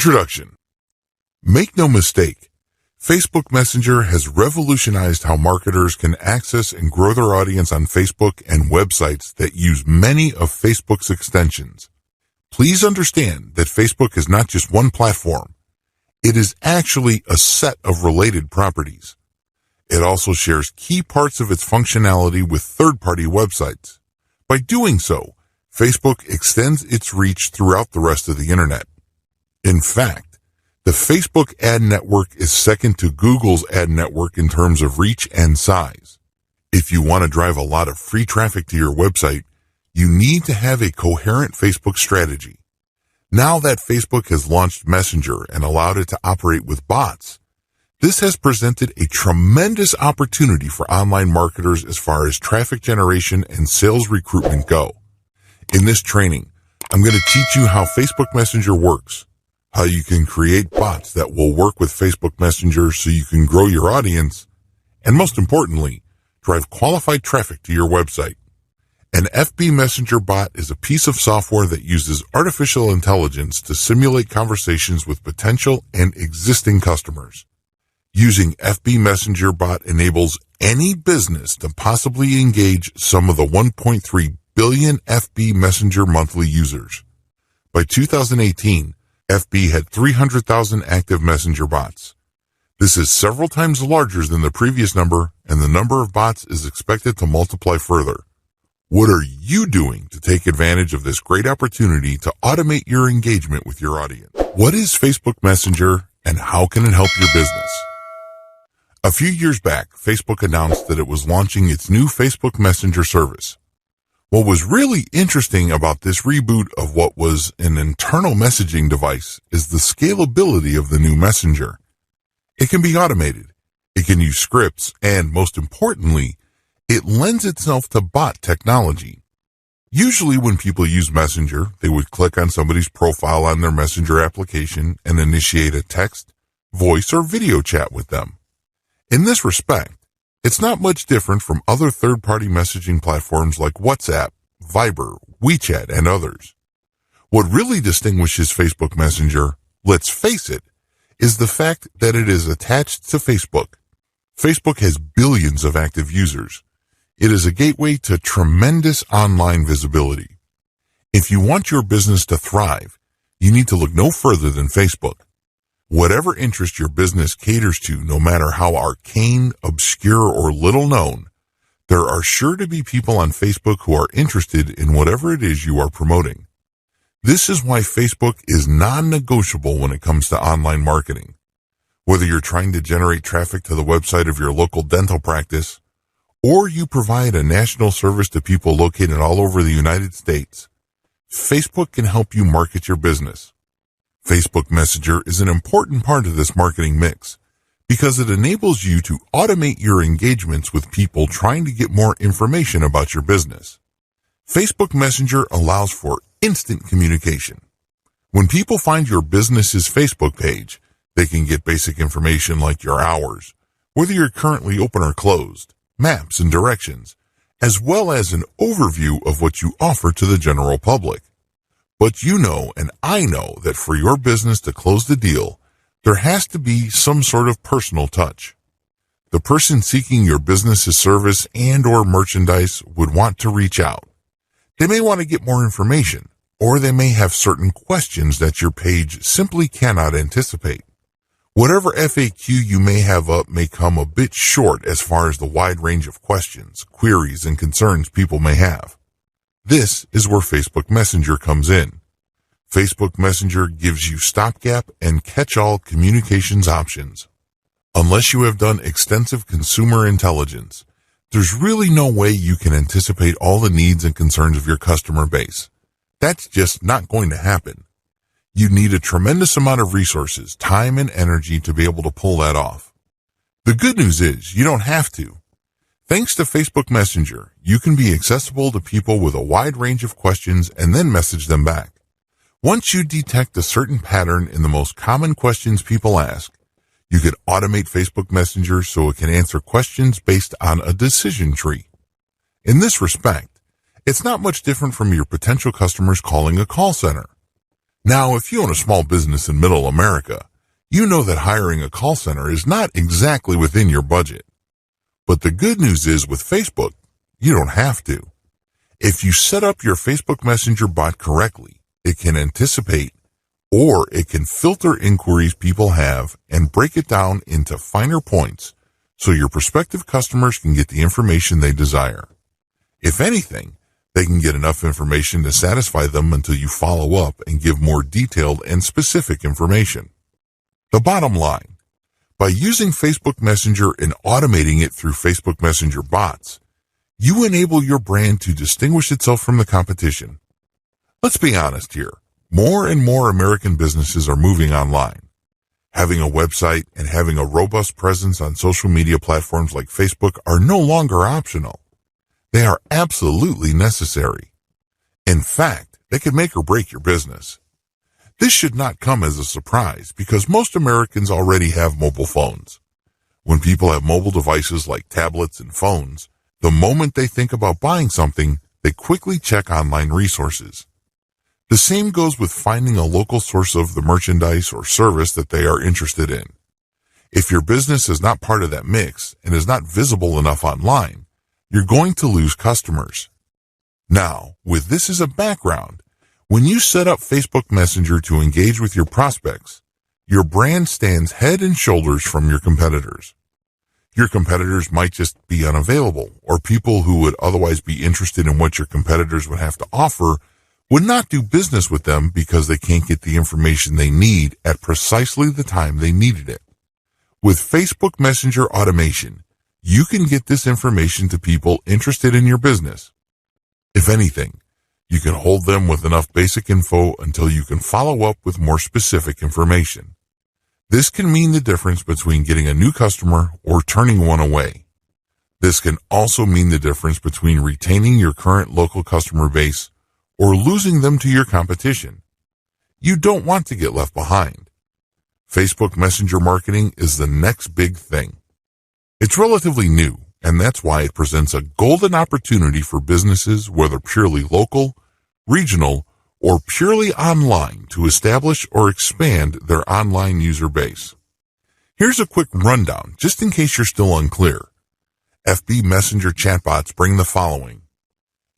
Introduction. Make no mistake, Facebook Messenger has revolutionized how marketers can access and grow their audience on Facebook and websites that use many of Facebook's extensions. Please understand that Facebook is not just one platform. It is actually a set of related properties. It also shares key parts of its functionality with third-party websites. By doing so, Facebook extends its reach throughout the rest of the internet. In fact, the Facebook ad network is second to Google's ad network in terms of reach and size. If you want to drive a lot of free traffic to your website, you need to have a coherent Facebook strategy. Now that Facebook has launched Messenger and allowed it to operate with bots, this has presented a tremendous opportunity for online marketers as far as traffic generation and sales recruitment go. In this training, I'm going to teach you how Facebook Messenger works, how you can create bots that will work with Facebook Messenger so you can grow your audience, and most importantly, drive qualified traffic to your website. An FB Messenger bot is a piece of software that uses artificial intelligence to simulate conversations with potential and existing customers. Using FB Messenger bot enables any business to possibly engage some of the 1.3 billion FB Messenger monthly users. By 2018, FB had 300,000 active Messenger bots. This is several times larger than the previous number, and the number of bots is expected to multiply further. What are you doing to take advantage of this great opportunity to automate your engagement with your audience? What is Facebook Messenger and how can it help your business? A few years back, Facebook announced that it was launching its new Facebook Messenger service. What was really interesting about this reboot of what was an internal messaging device is the scalability of the new Messenger. It can be automated, it can use scripts, and most importantly, it lends itself to bot technology. Usually when people use Messenger, they would click on somebody's profile on their Messenger application and initiate a text, voice, or video chat with them. In this respect, it's not much different from other third-party messaging platforms like WhatsApp, Viber, WeChat, and others. What really distinguishes Facebook Messenger, let's face it, is the fact that it is attached to Facebook. Facebook has billions of active users. It is a gateway to tremendous online visibility. If you want your business to thrive, you need to look no further than Facebook. Whatever interest your business caters to, no matter how arcane, obscure, or little known, there are sure to be people on Facebook who are interested in whatever it is you are promoting. This is why Facebook is non-negotiable when it comes to online marketing. Whether you're trying to generate traffic to the website of your local dental practice, or you provide a national service to people located all over the United States, Facebook can help you market your business. Facebook Messenger is an important part of this marketing mix because it enables you to automate your engagements with people trying to get more information about your business. Facebook Messenger allows for instant communication. When people find your business's Facebook page, they can get basic information like your hours, whether you're currently open or closed, maps and directions, as well as an overview of what you offer to the general public. But you know and I know that for your business to close the deal, there has to be some sort of personal touch. The person seeking your business's service and or merchandise would want to reach out. They may want to get more information, or they may have certain questions that your page simply cannot anticipate. Whatever FAQ you may have up may come a bit short as far as the wide range of questions, queries, and concerns people may have. This is where Facebook Messenger comes in. Facebook Messenger gives you stopgap and catch-all communications options. Unless you have done extensive consumer intelligence, there's really no way you can anticipate all the needs and concerns of your customer base. That's just not going to happen. You need a tremendous amount of resources, time, and energy to be able to pull that off. The good news is you don't have to. Thanks to Facebook Messenger, you can be accessible to people with a wide range of questions and then message them back. Once you detect a certain pattern in the most common questions people ask, you can automate Facebook Messenger so it can answer questions based on a decision tree. In this respect, it's not much different from your potential customers calling a call center. Now, if you own a small business in Middle America, you know that hiring a call center is not exactly within your budget. But the good news is with Facebook, you don't have to. If you set up your Facebook Messenger bot correctly, it can anticipate or it can filter inquiries people have and break it down into finer points so your prospective customers can get the information they desire. If anything, they can get enough information to satisfy them until you follow up and give more detailed and specific information. The bottom line, by using Facebook Messenger and automating it through Facebook Messenger bots, you enable your brand to distinguish itself from the competition. Let's be honest here. More and more American businesses are moving online. Having a website and having a robust presence on social media platforms like Facebook are no longer optional. They are absolutely necessary. In fact, they can make or break your business. This should not come as a surprise because most Americans already have mobile phones. When people have mobile devices like tablets and phones, the moment they think about buying something, they quickly check online resources. The same goes with finding a local source of the merchandise or service that they are interested in. If your business is not part of that mix and is not visible enough online, you're going to lose customers. Now, with this as a background, when you set up Facebook Messenger to engage with your prospects, your brand stands head and shoulders from your competitors. Your competitors might just be unavailable, or people who would otherwise be interested in what your competitors would have to offer would not do business with them because they can't get the information they need at precisely the time they needed it. With Facebook Messenger automation, you can get this information to people interested in your business. If anything, you can hold them with enough basic info until you can follow up with more specific information. This can mean the difference between getting a new customer or turning one away. This can also mean the difference between retaining your current local customer base or losing them to your competition. You don't want to get left behind. Facebook Messenger marketing is the next big thing. It's relatively new, and that's why it presents a golden opportunity for businesses, whether purely local, regional, or purely online, to establish or expand their online user base. Here's a quick rundown, just in case you're still unclear. FB Messenger chatbots bring the following.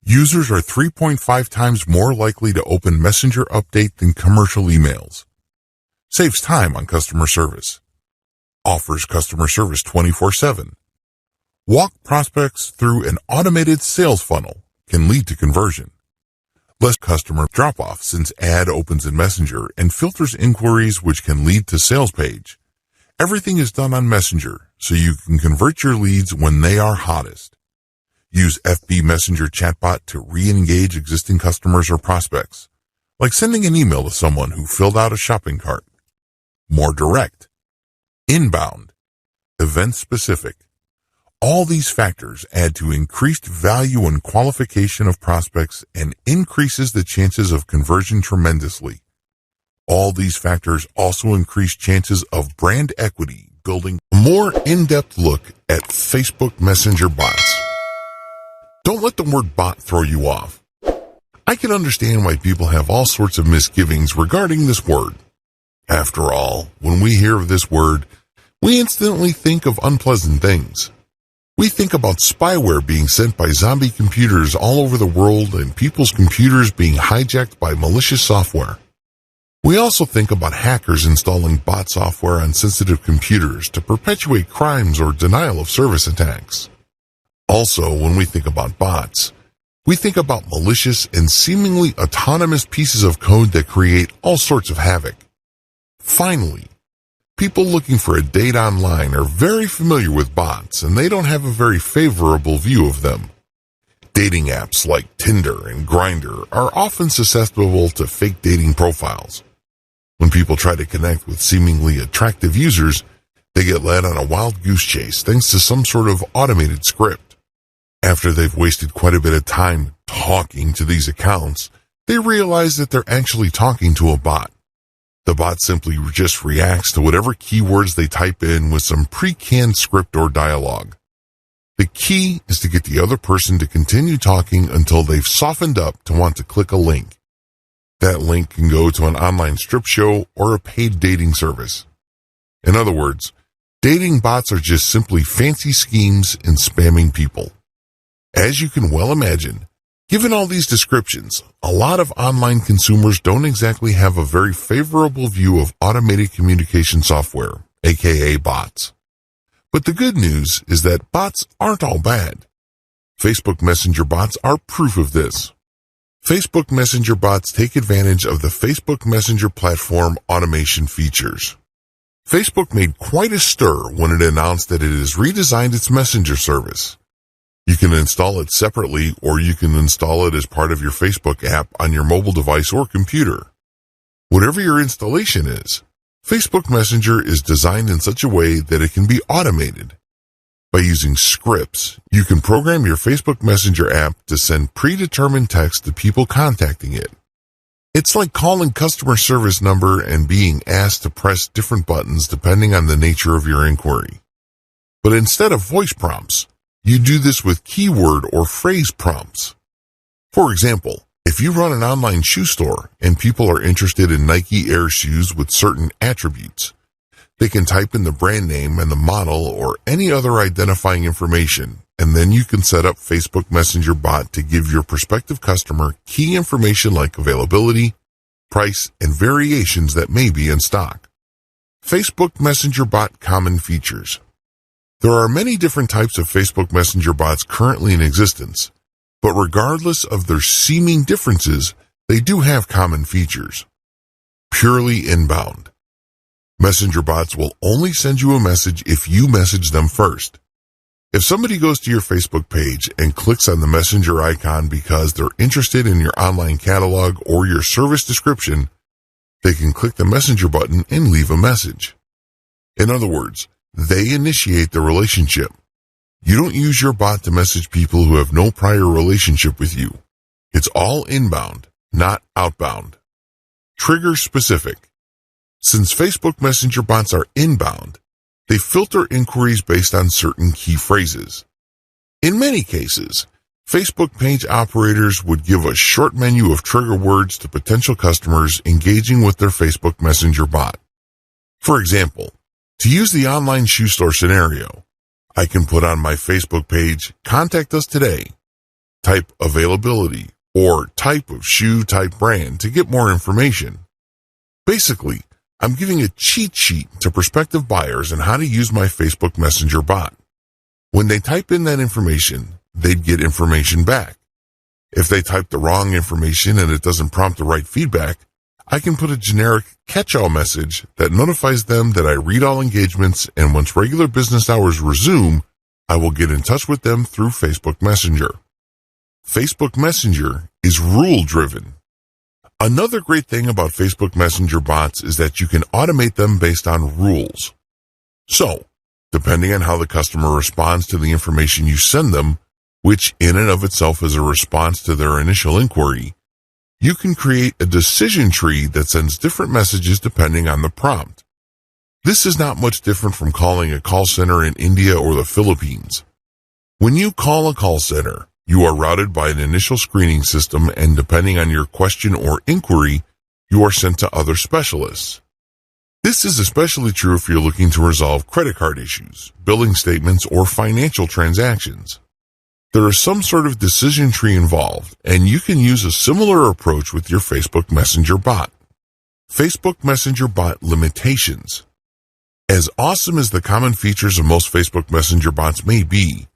Users are 3.5 times more likely to open Messenger update than commercial emails. Saves time on customer service. Offers customer service 24/7. Walk prospects through an automated sales funnel can lead to conversion. Less customer drop-off since ad opens in Messenger and filters inquiries which can lead to sales page. Everything is done on Messenger, so you can convert your leads when they are hottest. Use FB Messenger chatbot to re-engage existing customers or prospects, like sending an email to someone who filled out a shopping cart. More direct. Inbound. Event-specific. All these factors add to increased value and qualification of prospects and increases the chances of conversion tremendously. All these factors also increase chances of brand equity, building a more in-depth look at Facebook Messenger bots. Don't let the word bot throw you off. I can understand why people have all sorts of misgivings regarding this word. After all, when we hear of this word, we instantly think of unpleasant things. We think about spyware being sent by zombie computers all over the world and people's computers being hijacked by malicious software. We also think about hackers installing bot software on sensitive computers to perpetuate crimes or denial of service attacks. Also, when we think about bots, we think about malicious and seemingly autonomous pieces of code that create all sorts of havoc. Finally, people looking for a date online are very familiar with bots, and they don't have a very favorable view of them. Dating apps like Tinder and Grindr are often susceptible to fake dating profiles. When people try to connect with seemingly attractive users, they get led on a wild goose chase thanks to some sort of automated script. After they've wasted quite a bit of time talking to these accounts, they realize that they're actually talking to a bot. The bot simply just reacts to whatever keywords they type in with some pre-canned script or dialogue. The key is to get the other person to continue talking until they've softened up to want to click a link. That link can go to an online strip show or a paid dating service. In other words, dating bots are just simply fancy schemes in spamming people. As you can well imagine, given all these descriptions, a lot of online consumers don't exactly have a very favorable view of automated communication software, aka bots. But the good news is that bots aren't all bad. Facebook Messenger bots are proof of this. Facebook Messenger bots take advantage of the Facebook Messenger platform automation features. Facebook made quite a stir when it announced that it has redesigned its Messenger service. You can install it separately, or you can install it as part of your Facebook app on your mobile device or computer. Whatever your installation is, Facebook Messenger is designed in such a way that it can be automated. By using scripts, you can program your Facebook Messenger app to send predetermined text to people contacting it. It's like calling customer service number and being asked to press different buttons depending on the nature of your inquiry. But instead of voice prompts, you do this with keyword or phrase prompts. For example, if you run an online shoe store and people are interested in Nike Air shoes with certain attributes, they can type in the brand name and the model or any other identifying information, and then you can set up Facebook Messenger bot to give your prospective customer key information like availability, price, and variations that may be in stock. Facebook Messenger bot common features. There are many different types of Facebook Messenger bots currently in existence, but regardless of their seeming differences, they do have common features. Purely inbound. Messenger bots will only send you a message if you message them first. If somebody goes to your Facebook page and clicks on the Messenger icon because they're interested in your online catalog or your service description, they can click the Messenger button and leave a message. In other words, they initiate the relationship. You don't use your bot to message people who have no prior relationship with you. It's all inbound, not outbound. Trigger specific. Since Facebook Messenger bots are inbound, they filter inquiries based on certain key phrases. In many cases, Facebook page operators would give a short menu of trigger words to potential customers engaging with their Facebook Messenger bot. For example, to use the online shoe store scenario, I can put on my Facebook page, "Contact us today," type availability, or type of shoe, type brand to get more information. Basically, I'm giving a cheat sheet to prospective buyers on how to use my Facebook Messenger bot. When they type in that information, they'd get information back. If they type the wrong information and it doesn't prompt the right feedback, I can put a generic catch-all message that notifies them that I read all engagements, and once regular business hours resume, I will get in touch with them through Facebook Messenger. Facebook Messenger is rule-driven. Another great thing about Facebook Messenger bots is that you can automate them based on rules. So, depending on how the customer responds to the information you send them, which in and of itself is a response to their initial inquiry, you can create a decision tree that sends different messages depending on the prompt. This is not much different from calling a call center in India or the Philippines. When you call a call center, you are routed by an initial screening system, and depending on your question or inquiry, you are sent to other specialists. This is especially true if you're looking to resolve credit card issues, billing statements, or financial transactions. There is some sort of decision tree involved, and you can use a similar approach with your Facebook Messenger bot. Facebook Messenger bot limitations. As awesome as the common features of most Facebook Messenger bots may be,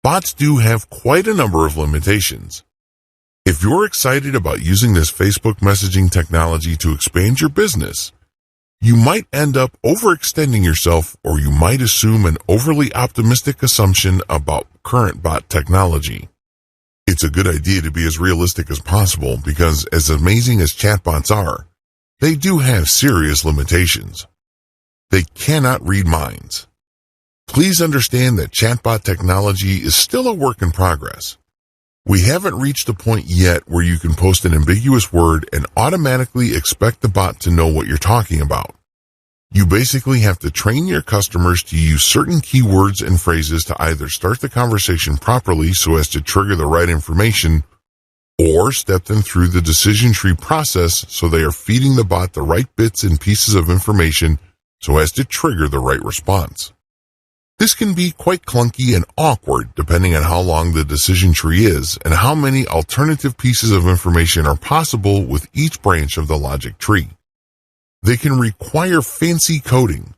bots do have quite a number of limitations. If you're excited about using this Facebook messaging technology to expand your business, you might end up overextending yourself, or you might assume an overly optimistic assumption about current bot technology. It's a good idea to be as realistic as possible because, as amazing as chatbots are, they do have serious limitations. They cannot read minds. Please understand that chatbot technology is still a work in progress. We haven't reached a point yet where you can post an ambiguous word and automatically expect the bot to know what you're talking about. You basically have to train your customers to use certain keywords and phrases to either start the conversation properly so as to trigger the right information, or step them through the decision tree process so they are feeding the bot the right bits and pieces of information so as to trigger the right response. This can be quite clunky and awkward depending on how long the decision tree is and how many alternative pieces of information are possible with each branch of the logic tree. They can require fancy coding.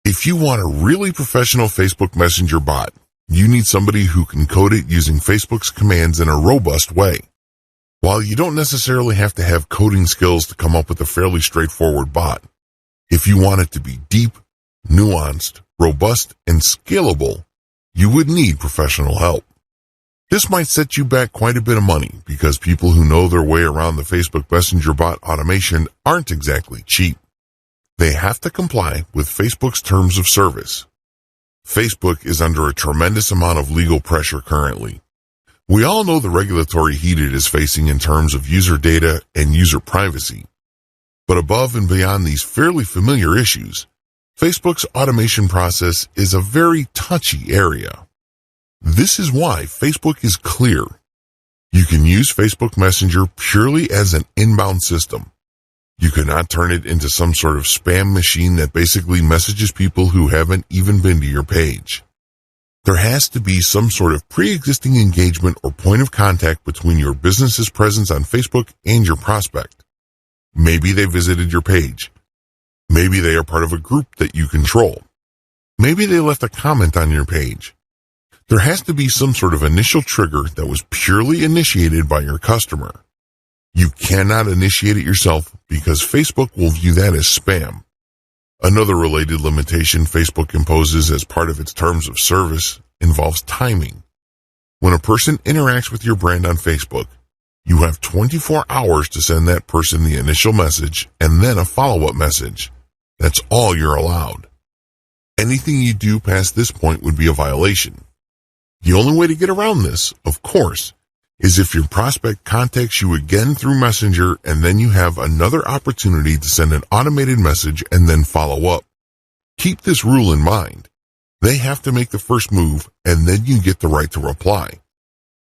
If you want a really professional Facebook Messenger bot, you need somebody who can code it using Facebook's commands in a robust way. While you don't necessarily have to have coding skills to come up with a fairly straightforward bot, if you want it to be deep, nuanced, robust, and scalable, you would need professional help. This might set you back quite a bit of money because people who know their way around the Facebook Messenger bot automation aren't exactly cheap. They have to comply with Facebook's terms of service. Facebook is under a tremendous amount of legal pressure currently. We all know the regulatory heat it is facing in terms of user data and user privacy. But above and beyond these fairly familiar issues, Facebook's automation process is a very touchy area. This is why Facebook is clear. You can use Facebook Messenger purely as an inbound system. You cannot turn it into some sort of spam machine that basically messages people who haven't even been to your page. There has to be some sort of pre-existing engagement or point of contact between your business's presence on Facebook and your prospect. Maybe they visited your page. Maybe they are part of a group that you control. Maybe they left a comment on your page. There has to be some sort of initial trigger that was purely initiated by your customer. You cannot initiate it yourself because Facebook will view that as spam. Another related limitation Facebook imposes as part of its terms of service involves timing. When a person interacts with your brand on Facebook, you have 24 hours to send that person the initial message and then a follow-up message. That's all you're allowed. Anything you do past this point would be a violation. The only way to get around this, of course, is if your prospect contacts you again through Messenger and then you have another opportunity to send an automated message and then follow up. Keep this rule in mind. They have to make the first move and then you get the right to reply.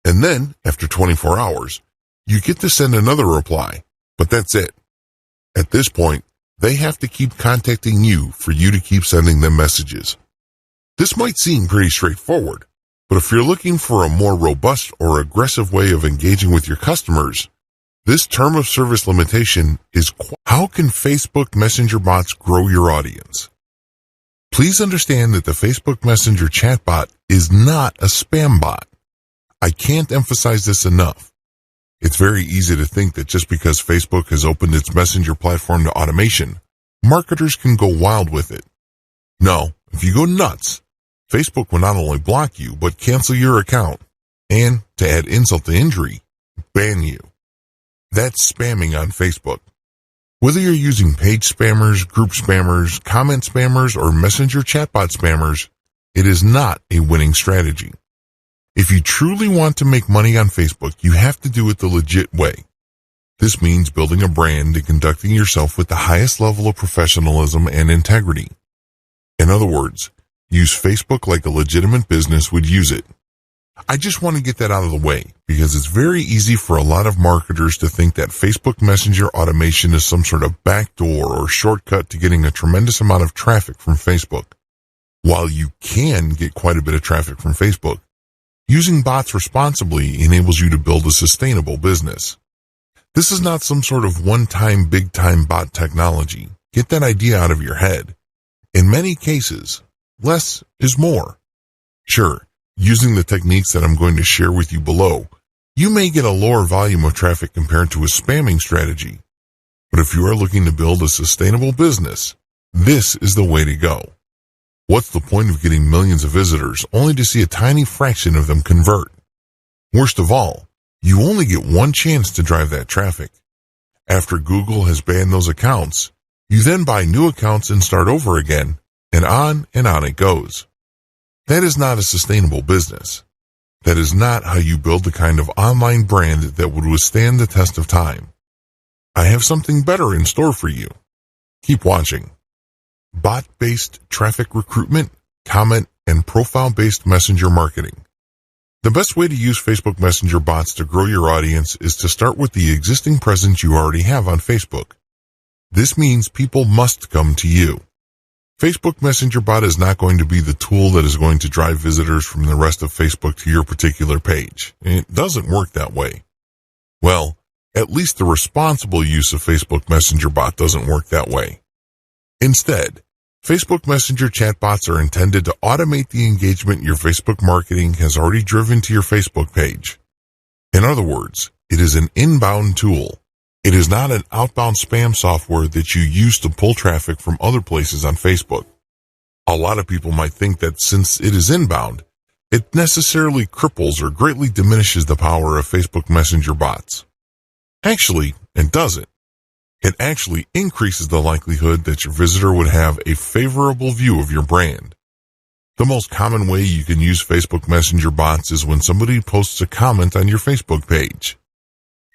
And then, after 24 hours, you get to send another reply, but that's it. At this point, they have to keep contacting you for you to keep sending them messages. This might seem pretty straightforward, but if you're looking for a more robust or aggressive way of engaging with your customers, this term of service limitation is how can Facebook Messenger bots grow your audience? Please understand that the Facebook Messenger chatbot is not a spam bot. I can't emphasize this enough. It's very easy to think that just because Facebook has opened its Messenger platform to automation, marketers can go wild with it. No, if you go nuts, Facebook will not only block you, but cancel your account, and, to add insult to injury, ban you. That's spamming on Facebook. Whether you're using page spammers, group spammers, comment spammers, or Messenger chatbot spammers, it is not a winning strategy. If you truly want to make money on Facebook, you have to do it the legit way. This means building a brand and conducting yourself with the highest level of professionalism and integrity. In other words, use Facebook like a legitimate business would use it. I just want to get that out of the way because it's very easy for a lot of marketers to think that Facebook Messenger automation is some sort of backdoor or shortcut to getting a tremendous amount of traffic from Facebook. While you can get quite a bit of traffic from Facebook, using bots responsibly enables you to build a sustainable business. This is not some sort of one-time, big-time bot technology. Get that idea out of your head. In many cases, less is more. Sure, using the techniques that I'm going to share with you below, you may get a lower volume of traffic compared to a spamming strategy. But if you are looking to build a sustainable business, this is the way to go. What's the point of getting millions of visitors only to see a tiny fraction of them convert? Worst of all, you only get one chance to drive that traffic. After Google has banned those accounts, you then buy new accounts and start over again, and on it goes. That is not a sustainable business. That is not how you build the kind of online brand that would withstand the test of time. I have something better in store for you. Keep watching. Bot-based traffic recruitment, comment, and profile-based messenger marketing. The best way to use Facebook Messenger bots to grow your audience is to start with the existing presence you already have on Facebook. This means people must come to you. Facebook Messenger bot is not going to be the tool that is going to drive visitors from the rest of Facebook to your particular page. It doesn't work that way. Well, at least the responsible use of Facebook Messenger bot doesn't work that way. Instead, Facebook Messenger chatbots are intended to automate the engagement your Facebook marketing has already driven to your Facebook page. In other words, it is an inbound tool. It is not an outbound spam software that you use to pull traffic from other places on Facebook. A lot of people might think that since it is inbound, it necessarily cripples or greatly diminishes the power of Facebook Messenger bots. Actually, it doesn't. It actually increases the likelihood that your visitor would have a favorable view of your brand. The most common way you can use Facebook Messenger bots is when somebody posts a comment on your Facebook page.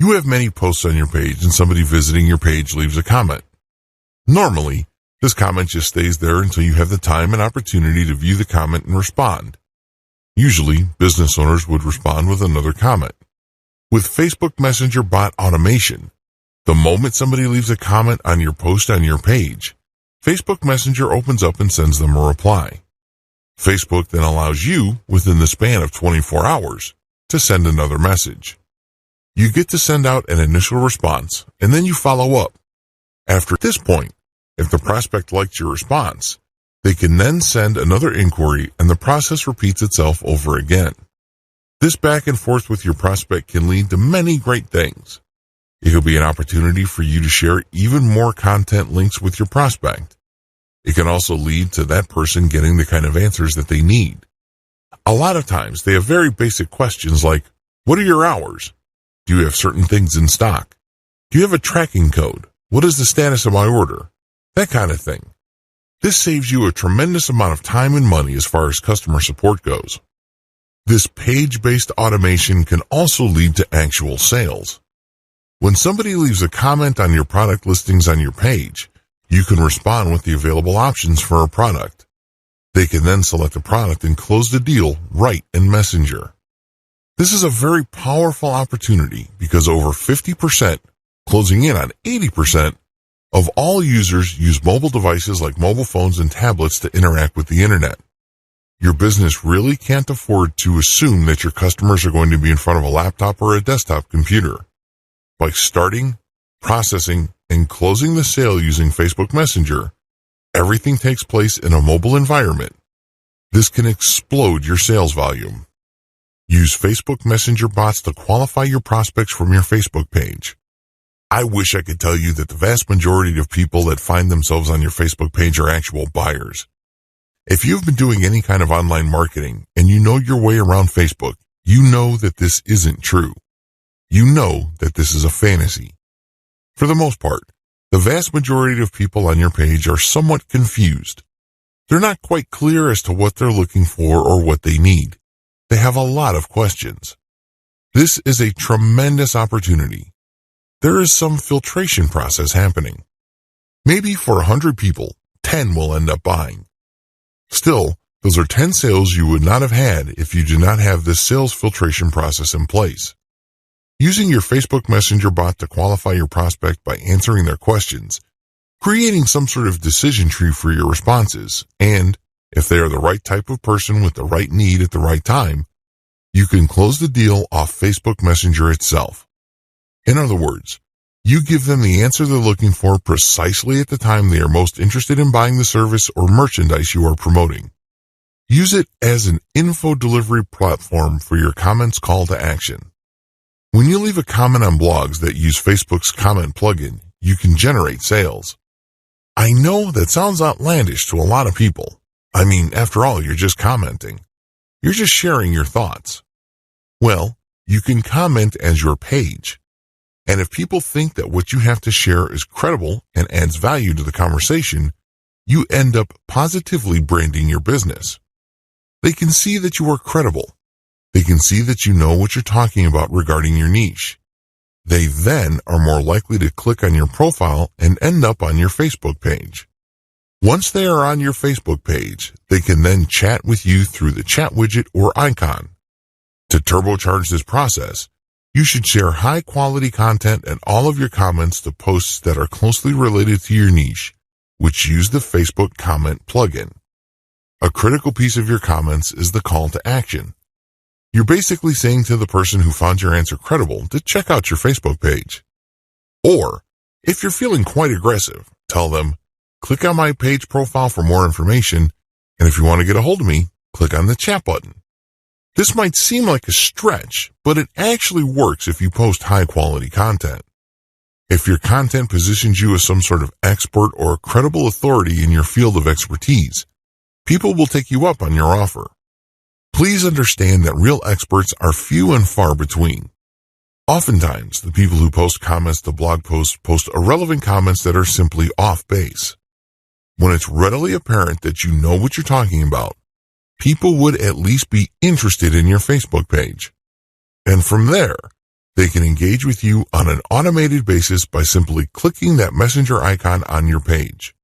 You have many posts on your page and somebody visiting your page leaves a comment. Normally, this comment just stays there until you have the time and opportunity to view the comment and respond. Usually, business owners would respond with another comment. With Facebook Messenger bot automation, the moment somebody leaves a comment on your post on your page, Facebook Messenger opens up and sends them a reply. Facebook then allows you, within the span of 24 hours, to send another message. You get to send out an initial response, and then you follow up. After this point, if the prospect likes your response, they can then send another inquiry and the process repeats itself over again. This back and forth with your prospect can lead to many great things. It could be an opportunity for you to share even more content links with your prospect. It can also lead to that person getting the kind of answers that they need. A lot of times they have very basic questions like, what are your hours? Do you have certain things in stock? Do you have a tracking code? What is the status of my order? That kind of thing. This saves you a tremendous amount of time and money as far as customer support goes. This page-based automation can also lead to actual sales. When somebody leaves a comment on your product listings on your page, you can respond with the available options for a product. They can then select a product and close the deal right in Messenger. This is a very powerful opportunity because over 50%, closing in on 80%, of all users use mobile devices like mobile phones and tablets to interact with the internet. Your business really can't afford to assume that your customers are going to be in front of a laptop or a desktop computer. By starting, processing, and closing the sale using Facebook Messenger, everything takes place in a mobile environment. This can explode your sales volume. Use Facebook Messenger bots to qualify your prospects from your Facebook page. I wish I could tell you that the vast majority of people that find themselves on your Facebook page are actual buyers. If you've been doing any kind of online marketing and you know your way around Facebook, you know that this isn't true. You know that this is a fantasy. For the most part, the vast majority of people on your page are somewhat confused. They're not quite clear as to what they're looking for or what they need. They have a lot of questions. This is a tremendous opportunity. There is some filtration process happening. Maybe for 100 people, 10 will end up buying. Still, those are 10 sales you would not have had if you did not have this sales filtration process in place. Using your Facebook Messenger bot to qualify your prospect by answering their questions, creating some sort of decision tree for your responses, and, if they are the right type of person with the right need at the right time, you can close the deal off Facebook Messenger itself. In other words, you give them the answer they're looking for precisely at the time they are most interested in buying the service or merchandise you are promoting. Use it as an info delivery platform for your comments call to action. When you leave a comment on blogs that use Facebook's comment plugin, you can generate sales. I know that sounds outlandish to a lot of people. I mean, after all, you're just commenting. You're just sharing your thoughts. Well, you can comment as your page. And if people think that what you have to share is credible and adds value to the conversation, you end up positively branding your business. They can see that you are credible. They can see that you know what you're talking about regarding your niche. They then are more likely to click on your profile and end up on your Facebook page. Once they are on your Facebook page, they can then chat with you through the chat widget or icon. To turbocharge this process, you should share high-quality content and all of your comments to posts that are closely related to your niche, which use the Facebook comment plugin. A critical piece of your comments is the call to action. You're basically saying to the person who found your answer credible to check out your Facebook page. Or, if you're feeling quite aggressive, tell them, click on my page profile for more information, and if you want to get a hold of me, click on the chat button. This might seem like a stretch, but it actually works if you post high-quality content. If your content positions you as some sort of expert or credible authority in your field of expertise, people will take you up on your offer. Please understand that real experts are few and far between. Oftentimes, the people who post comments to blog posts post irrelevant comments that are simply off base. When it's readily apparent that you know what you're talking about, people would at least be interested in your Facebook page. And from there, they can engage with you on an automated basis by simply clicking that messenger icon on your page.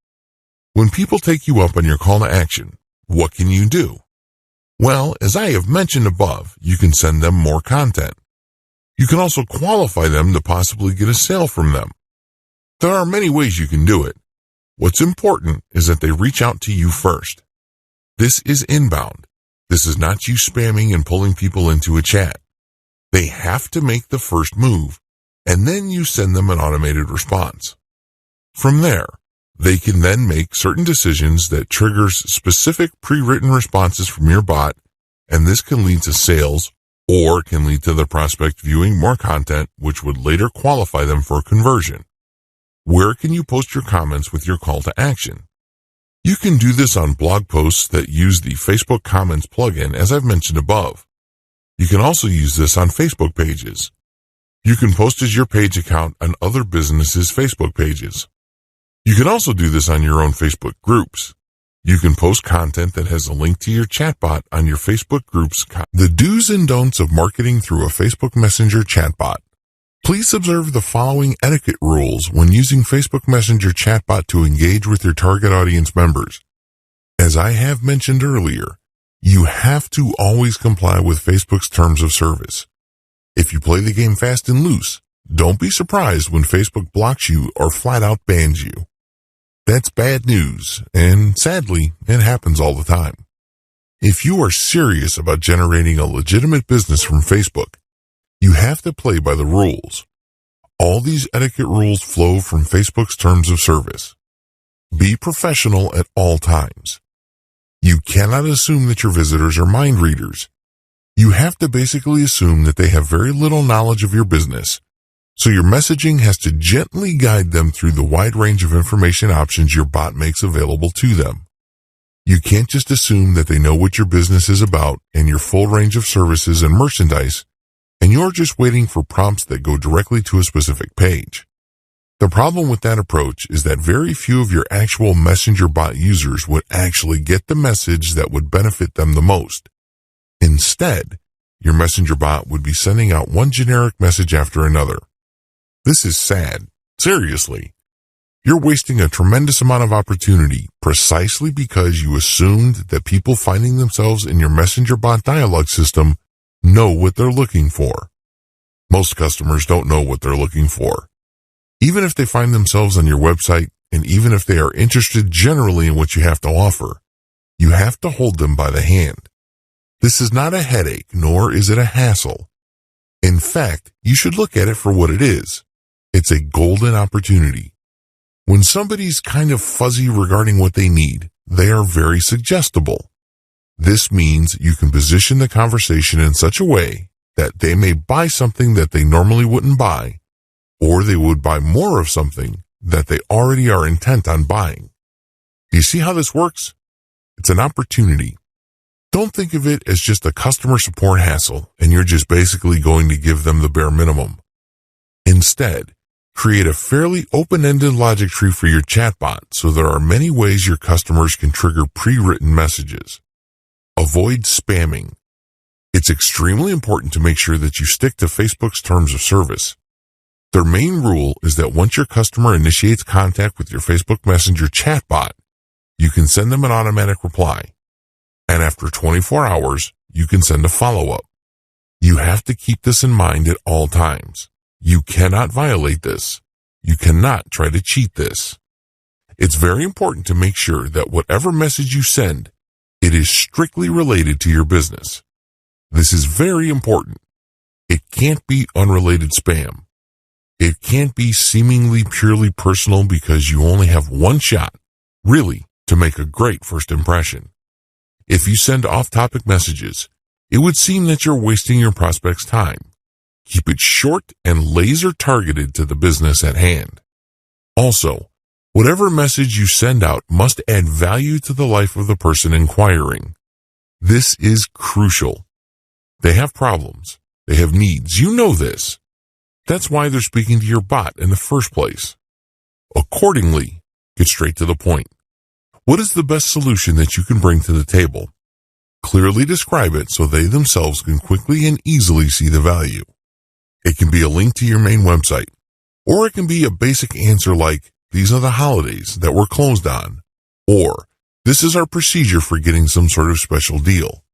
When people take you up on your call to action, what can you do? Well, as I have mentioned above, you can send them more content. You can also qualify them to possibly get a sale from them. There are many ways you can do it. What's important is that they reach out to you first. This is inbound. This is not you spamming and pulling people into a chat. They have to make the first move, and then you send them an automated response. From there, they can then make certain decisions that triggers specific pre-written responses from your bot, and this can lead to sales or can lead to the prospect viewing more content, which would later qualify them for conversion. Where can you post your comments with your call to action? You can do this on blog posts that use the Facebook Comments plugin, as I've mentioned above. You can also use this on Facebook pages. You can post as your page account on other businesses' Facebook pages. You can also do this on your own Facebook groups. You can post content that has a link to your chatbot on your Facebook groups. The do's and don'ts of marketing through a Facebook Messenger chatbot. Please observe the following etiquette rules when using Facebook Messenger chatbot to engage with your target audience members. As I have mentioned earlier, you have to always comply with Facebook's terms of service. If you play the game fast and loose, don't be surprised when Facebook blocks you or flat out bans you. That's bad news, and sadly, it happens all the time. If you are serious about generating a legitimate business from Facebook, you have to play by the rules. All these etiquette rules flow from Facebook's terms of service. Be professional at all times. You cannot assume that your visitors are mind readers. You have to basically assume that they have very little knowledge of your business, so your messaging has to gently guide them through the wide range of information options your bot makes available to them. You can't just assume that they know what your business is about and your full range of services and merchandise, and you're just waiting for prompts that go directly to a specific page. The problem with that approach is that very few of your actual Messenger bot users would actually get the message that would benefit them the most. Instead, your Messenger bot would be sending out one generic message after another. This is sad. Seriously. You're wasting a tremendous amount of opportunity precisely because you assumed that people finding themselves in your Messenger bot dialogue system know what they're looking for. Most customers don't know what they're looking for. Even if they find themselves on your website, and even if they are interested generally in what you have to offer, you have to hold them by the hand. This is not a headache, nor is it a hassle. In fact, you should look at it for what it is. It's a golden opportunity. When somebody's kind of fuzzy regarding what they need, they are very suggestible. This means you can position the conversation in such a way that they may buy something that they normally wouldn't buy, or they would buy more of something that they already are intent on buying. Do you see how this works? It's an opportunity. Don't think of it as just a customer support hassle and you're just basically going to give them the bare minimum. Instead, create a fairly open-ended logic tree for your chatbot so there are many ways your customers can trigger pre-written messages. Avoid spamming. It's extremely important to make sure that you stick to Facebook's terms of service. Their main rule is that once your customer initiates contact with your Facebook Messenger chatbot, you can send them an automatic reply. And after 24 hours, you can send a follow-up. You have to keep this in mind at all times. You cannot violate this. You cannot try to cheat this. It's very important to make sure that whatever message you send, it is strictly related to your business. This is very important. It can't be unrelated spam. It can't be seemingly purely personal because you only have one shot, really, to make a great first impression. If you send off-topic messages, it would seem that you're wasting your prospect's time. Keep it short and laser targeted to the business at hand. Also, whatever message you send out must add value to the life of the person inquiring. This is crucial. They have problems. They have needs. You know this. That's why they're speaking to your bot in the first place. Accordingly, get straight to the point. What is the best solution that you can bring to the table? Clearly describe it so they themselves can quickly and easily see the value. It can be a link to your main website, or it can be a basic answer like, "These are the holidays that we're closed on," or "This is our procedure for getting some sort of special deal."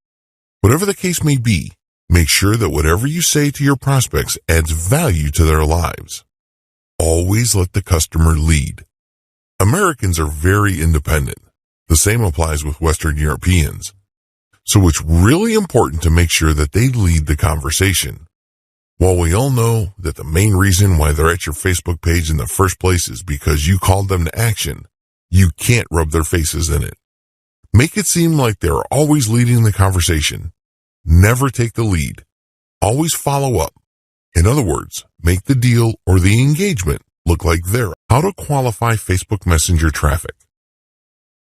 Whatever the case may be, make sure that whatever you say to your prospects adds value to their lives. Always let the customer lead. Americans are very independent. The same applies with Western Europeans. So it's really important to make sure that they lead the conversation. While we all know that the main reason why they're at your Facebook page in the first place is because you called them to action, you can't rub their faces in it. Make it seem like they're always leading the conversation. Never take the lead. Always follow up. In other words, make the deal or the engagement look like they're. How to qualify Facebook Messenger traffic.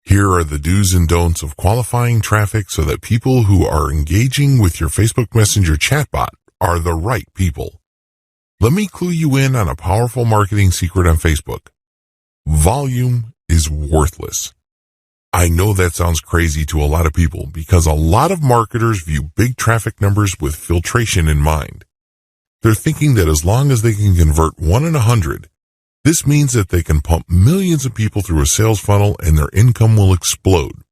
Here are the do's and don'ts of qualifying traffic so that people who are engaging with your Facebook Messenger chatbot are the right people. Let me clue you in on a powerful marketing secret on Facebook. Volume is worthless. I know that sounds crazy to a lot of people because a lot of marketers view big traffic numbers with filtration in mind. They're thinking that as long as they can convert 1 in 100, this means that they can pump millions of people through a sales funnel and their income will explode.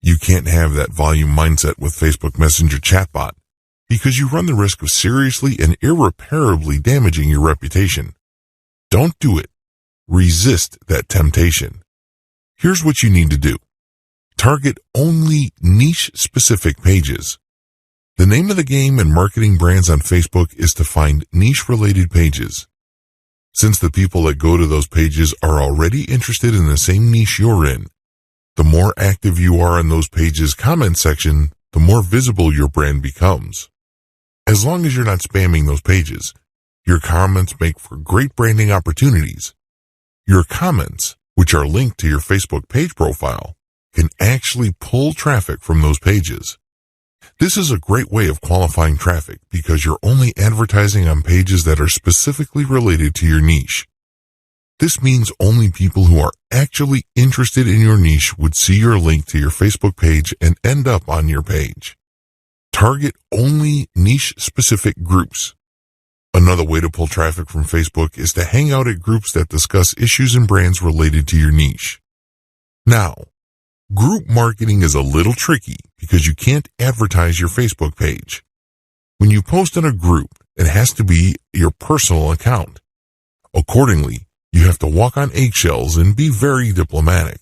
You can't have that volume mindset with Facebook Messenger chatbot because you run the risk of seriously and irreparably damaging your reputation. Don't do it. Resist that temptation. Here's what you need to do. Target only niche-specific pages. The name of the game in marketing brands on Facebook is to find niche-related pages. Since the people that go to those pages are already interested in the same niche you're in, the more active you are in those pages' comment section, the more visible your brand becomes. As long as you're not spamming those pages, your comments make for great branding opportunities. Your comments, which are linked to your Facebook page profile, can actually pull traffic from those pages. This is a great way of qualifying traffic because you're only advertising on pages that are specifically related to your niche. This means only people who are actually interested in your niche would see your link to your Facebook page and end up on your page. Target only niche-specific groups. Another way to pull traffic from Facebook is to hang out at groups that discuss issues and brands related to your niche. Now, group marketing is a little tricky because you can't advertise your Facebook page. When you post in a group, it has to be your personal account. Accordingly, you have to walk on eggshells and be very diplomatic.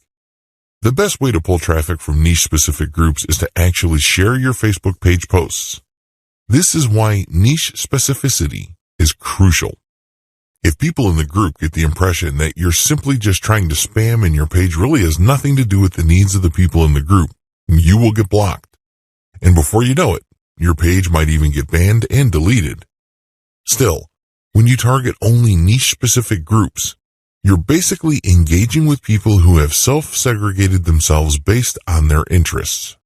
The best way to pull traffic from niche-specific groups is to actually share your Facebook page posts. This is why niche specificity is crucial. If people in the group get the impression that you're simply just trying to spam and your page really has nothing to do with the needs of the people in the group, you will get blocked. And before you know it, your page might even get banned and deleted. Still, when you target only niche-specific groups, you're basically engaging with people who have self-segregated themselves based on their interests.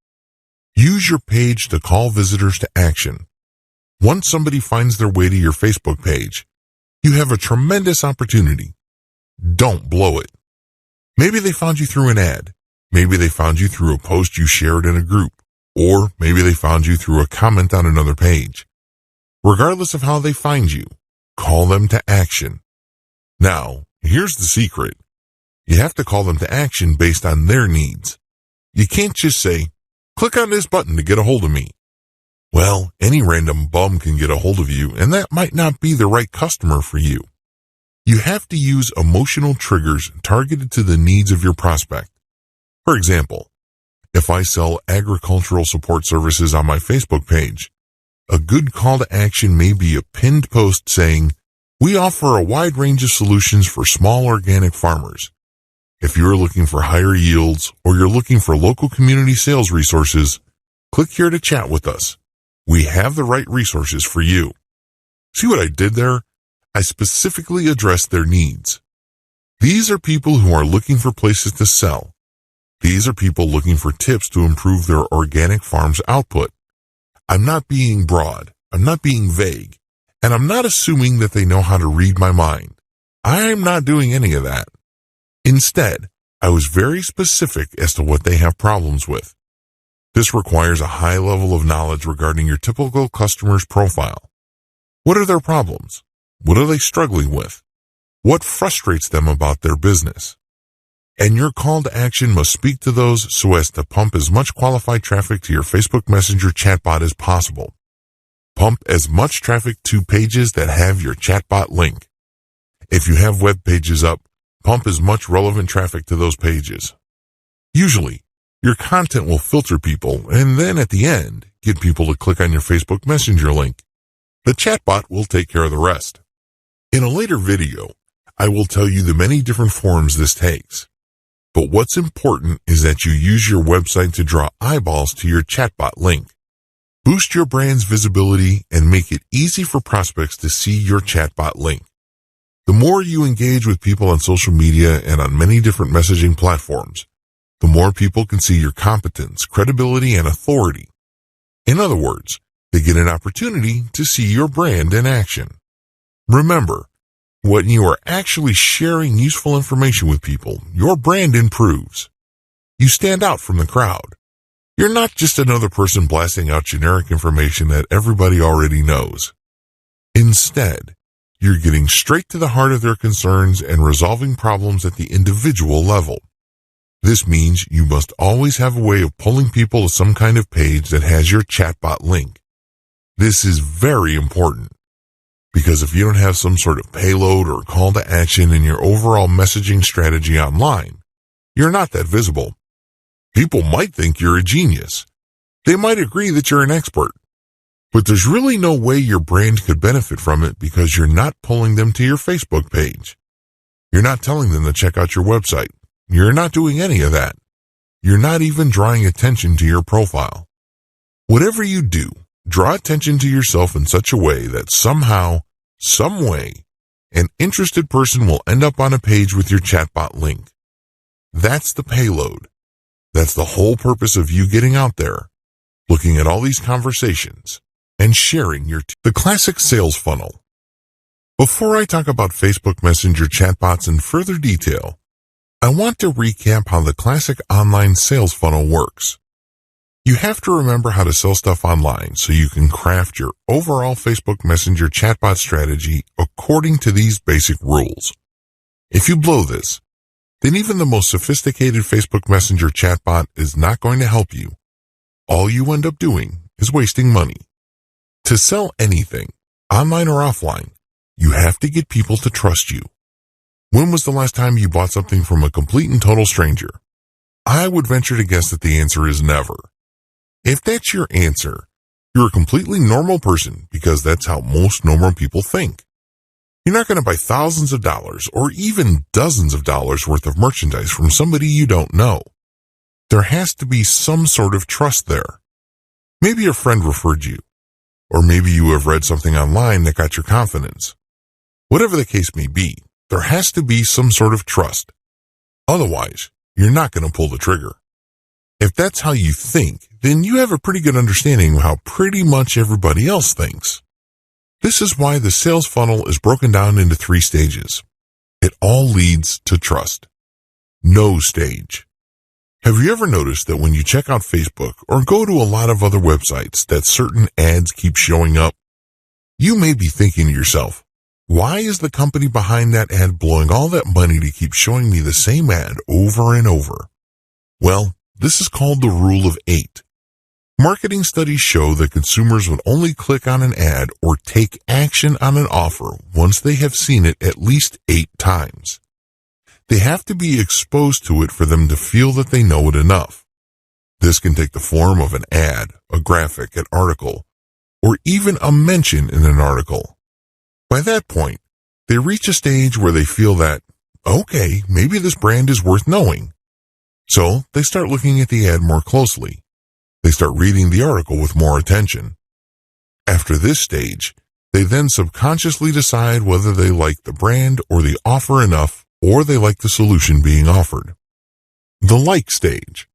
Use your page to call visitors to action. Once somebody finds their way to your Facebook page, you have a tremendous opportunity. Don't blow it. Maybe they found you through an ad. Maybe they found you through a post you shared in a group. Or maybe they found you through a comment on another page. Regardless of how they find you, call them to action. Now, here's the secret. You have to call them to action based on their needs. You can't just say, "Click on this button to get a hold of me." Well, any random bum can get a hold of you, and that might not be the right customer for you. You have to use emotional triggers targeted to the needs of your prospect. For example, if I sell agricultural support services on my Facebook page, a good call to action may be a pinned post saying, "We offer a wide range of solutions for small organic farmers. If you're looking for higher yields or you're looking for local community sales resources, click here to chat with us. We have the right resources for you." See what I did there? I specifically addressed their needs. These are people who are looking for places to sell. These are people looking for tips to improve their organic farm's output. I'm not being broad, I'm not being vague, and I'm not assuming that they know how to read my mind. I'm not doing any of that. Instead, I was very specific as to what they have problems with. This requires a high level of knowledge regarding your typical customer's profile. What are their problems? What are they struggling with? What frustrates them about their business? And your call to action must speak to those so as to pump as much qualified traffic to your Facebook Messenger chatbot as possible. Pump as much traffic to pages that have your chatbot link. If you have web pages up, pump as much relevant traffic to those pages. Usually, your content will filter people and then at the end, get people to click on your Facebook Messenger link. The chatbot will take care of the rest. In a later video, I will tell you the many different forms this takes. But what's important is that you use your website to draw eyeballs to your chatbot link. Boost your brand's visibility and make it easy for prospects to see your chatbot link. The more you engage with people on social media and on many different messaging platforms, the more people can see your competence, credibility, and authority. In other words, they get an opportunity to see your brand in action. Remember, when you are actually sharing useful information with people, your brand improves. You stand out from the crowd. You're not just another person blasting out generic information that everybody already knows. Instead, you're getting straight to the heart of their concerns and resolving problems at the individual level. This means you must always have a way of pulling people to some kind of page that has your chatbot link. This is very important, because if you don't have some sort of payload or call to action in your overall messaging strategy online, you're not that visible. People might think you're a genius. They might agree that you're an expert. But there's really no way your brand could benefit from it because you're not pulling them to your Facebook page. You're not telling them to check out your website. You're not doing any of that. You're not even drawing attention to your profile. Whatever you do, draw attention to yourself in such a way that somehow, some way, an interested person will end up on a page with your chatbot link. That's the payload. That's the whole purpose of you getting out there, looking at all these conversations, and sharing the classic sales funnel. Before I talk about Facebook Messenger chatbots in further detail, I want to recap how the classic online sales funnel works. You have to remember how to sell stuff online so you can craft your overall Facebook Messenger chatbot strategy according to these basic rules. If you blow this, then even the most sophisticated Facebook Messenger chatbot is not going to help you. All you end up doing is wasting money. To sell anything, online or offline, you have to get people to trust you. When was the last time you bought something from a complete and total stranger? I would venture to guess that the answer is never. If that's your answer, you're a completely normal person because that's how most normal people think. You're not going to buy thousands of dollars or even dozens of dollars worth of merchandise from somebody you don't know. There has to be some sort of trust there. Maybe a friend referred you, or maybe you have read something online that got your confidence. Whatever the case may be, there has to be some sort of trust. Otherwise, you're not going to pull the trigger. If that's how you think, then you have a pretty good understanding of how pretty much everybody else thinks. This is why the sales funnel is broken down into 3 stages. It all leads to trust. No stage. Have you ever noticed that when you check out Facebook or go to a lot of other websites that certain ads keep showing up? You may be thinking to yourself, why is the company behind that ad blowing all that money to keep showing me the same ad over and over? Well, this is called the Rule of 8. Marketing studies show that consumers would only click on an ad or take action on an offer once they have seen it at least 8 times. They have to be exposed to it for them to feel that they know it enough. This can take the form of an ad, a graphic, an article, or even a mention in an article. By that point, they reach a stage where they feel that, okay, maybe this brand is worth knowing. So they start looking at the ad more closely. They start reading the article with more attention. After this stage, they then subconsciously decide whether they like the brand or the offer enough, or they like the solution being offered. The like stage.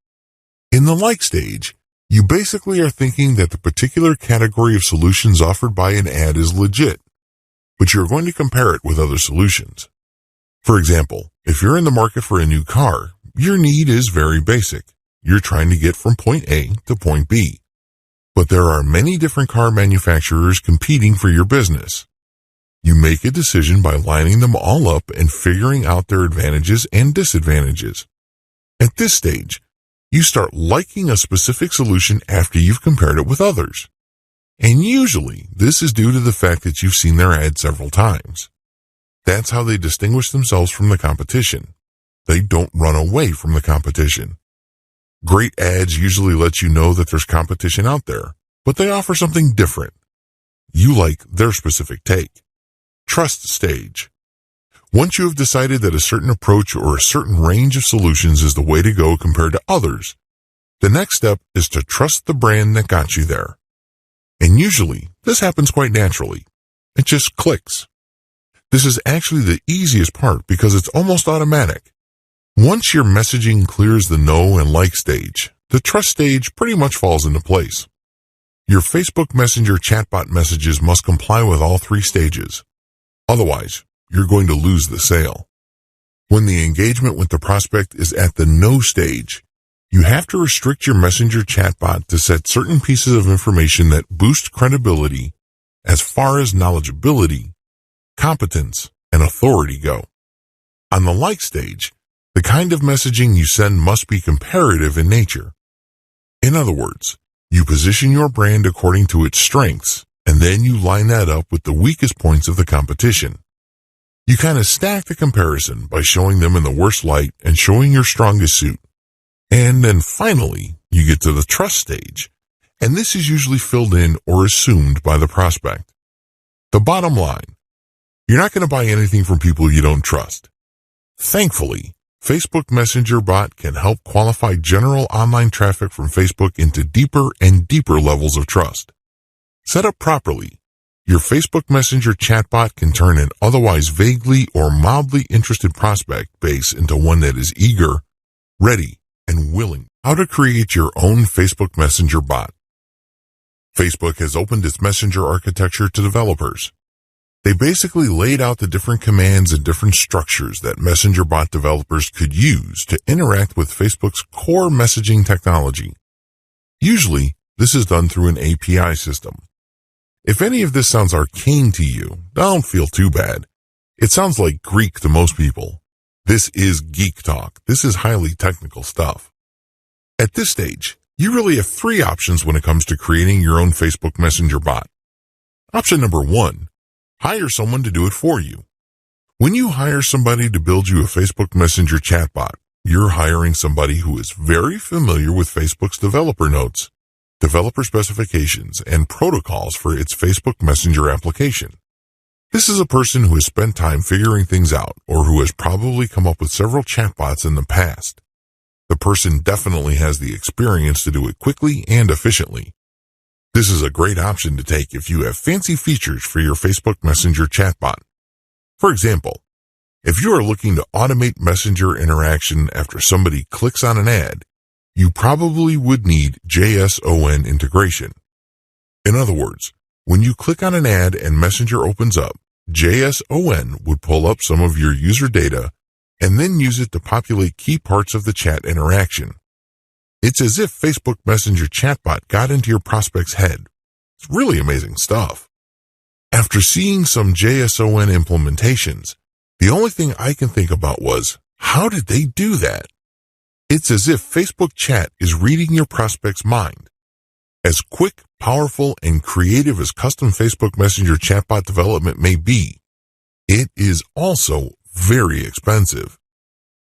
In the like stage, you basically are thinking that the particular category of solutions offered by an ad is legit, but you're going to compare it with other solutions. For example, if you're in the market for a new car, your need is very basic. You're trying to get from point A to point B. But there are many different car manufacturers competing for your business. You make a decision by lining them all up and figuring out their advantages and disadvantages. At this stage, you start liking a specific solution after you've compared it with others. And usually, this is due to the fact that you've seen their ad several times. That's how they distinguish themselves from the competition. They don't run away from the competition. Great ads usually let you know that there's competition out there, but they offer something different. You like their specific take. Trust stage. Once you have decided that a certain approach or a certain range of solutions is the way to go compared to others, the next step is to trust the brand that got you there. And usually, this happens quite naturally. It just clicks. This is actually the easiest part because it's almost automatic. Once your messaging clears the know and like stage, the trust stage pretty much falls into place. Your Facebook Messenger chatbot messages must comply with all 3 stages. Otherwise, you're going to lose the sale. When the engagement with the prospect is at the no stage, you have to restrict your Messenger chatbot to set certain pieces of information that boost credibility as far as knowledgeability, competence, and authority go. On the like stage, the kind of messaging you send must be comparative in nature. In other words, you position your brand according to its strengths, and then you line that up with the weakest points of the competition. You kind of stack the comparison by showing them in the worst light and showing your strongest suit. And then finally, you get to the trust stage, and this is usually filled in or assumed by the prospect. The bottom line, you're not going to buy anything from people you don't trust. Thankfully, Facebook Messenger bot can help qualify general online traffic from Facebook into deeper and deeper levels of trust. Set up properly, your Facebook Messenger chatbot can turn an otherwise vaguely or mildly interested prospect base into one that is eager, ready, and willing. How to create your own Facebook Messenger bot. Facebook has opened its Messenger architecture to developers. They basically laid out the different commands and different structures that Messenger bot developers could use to interact with Facebook's core messaging technology. Usually, this is done through an API system. If any of this sounds arcane to you, don't feel too bad. It sounds like Greek to most people. This is geek talk. This is highly technical stuff. At this stage, you really have 3 options when it comes to creating your own Facebook Messenger bot. Option number 1. Hire someone to do it for you. When you hire somebody to build you a Facebook Messenger chatbot, you're hiring somebody who is very familiar with Facebook's developer notes, developer specifications, and protocols for its Facebook Messenger application. This is a person who has spent time figuring things out or who has probably come up with several chatbots in the past. The person definitely has the experience to do it quickly and efficiently. This is a great option to take if you have fancy features for your Facebook Messenger chatbot. For example, if you are looking to automate Messenger interaction after somebody clicks on an ad, you probably would need JSON integration. In other words, when you click on an ad and Messenger opens up, JSON would pull up some of your user data and then use it to populate key parts of the chat interaction. It's as if Facebook Messenger chatbot got into your prospect's head. It's really amazing stuff. After seeing some JSON implementations, the only thing I can think about was, how did they do that? It's as if Facebook chat is reading your prospect's mind. As quick, powerful, and creative as custom Facebook Messenger chatbot development may be, it is also very expensive.